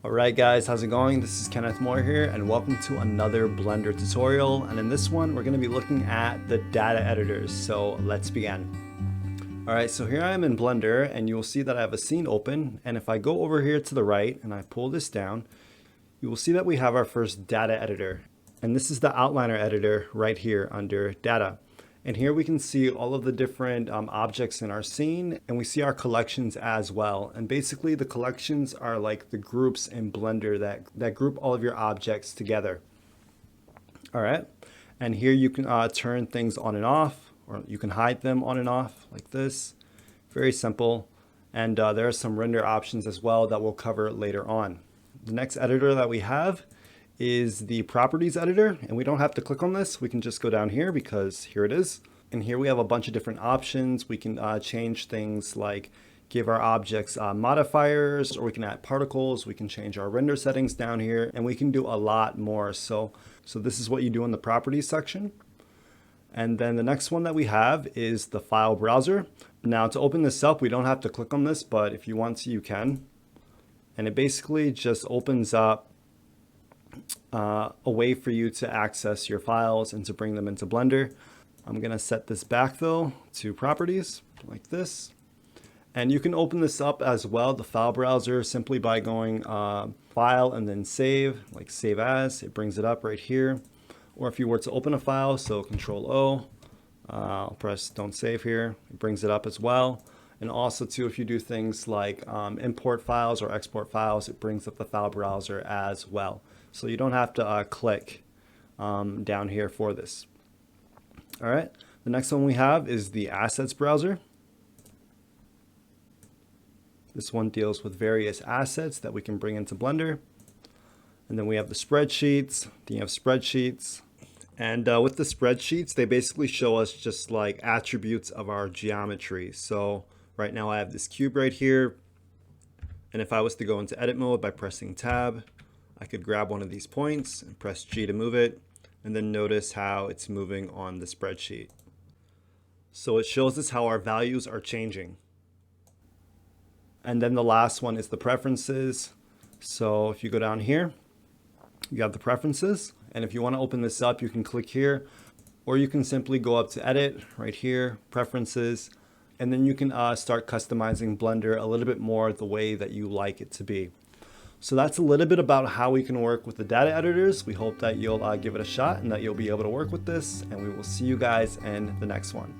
Alright guys, how's it going? This is Kenneth Moore here and welcome to another Blender tutorial, and in this one we're going to be looking at the data editors, so let's begin. Alright, so here I am in Blender and you will see that I have a scene open, and if I go over here to the right and I pull this down, you will see that we have our first data editor, and this is the outliner editor right here under data. And here we can see all of the different objects in our scene, and we see our collections as well. And basically the collections are like the groups in Blender that group all of your objects together. All right, and here you can turn things on and off, or you can hide them on and off like this. Very simple. And there are some render options as well that we'll cover later on. The next editor that we have is the properties editor, and we don't have to click on this. We can just go down here because here it is. And here we have a bunch of different options. We can change things like give our objects modifiers, or we can add particles. We can change our render settings down here, and we can do a lot more. So this is what you do in the properties section. And then the next one that we have is the file browser. Now to open this up, we don't have to click on this, but if you want to, you can. And it basically just opens up a way for you to access your files and to bring them into Blender. I'm going to set this back though to properties like this. And you can open this up as well, the file browser, simply by going file and then save, like save as. It brings it up right here. Or if you were to open a file, so Control O, I'll press don't save here. It brings it up as well. And also too, if you do things like import files or export files, it brings up the file browser as well. So you don't have to click down here for this. All right, the next one we have is the assets browser. This one deals with various assets that we can bring into Blender. And then we have the spreadsheets. Then you have spreadsheets. And with the spreadsheets, they basically show us just like attributes of our geometry. So right now I have this cube right here. And if I was to go into edit mode by pressing tab, I could grab one of these points and press G to move it, and then notice how it's moving on the spreadsheet. So it shows us how our values are changing. And then the last one is the preferences. So if you go down here, you have the preferences. And if you want to open this up, you can click here, or you can simply go up to edit right here, preferences, and then you can start customizing Blender a little bit more the way that you like it to be. So that's a little bit about how we can work with the data editors. We hope that you'll give it a shot and that you'll be able to work with this, and we will see you guys in the next one.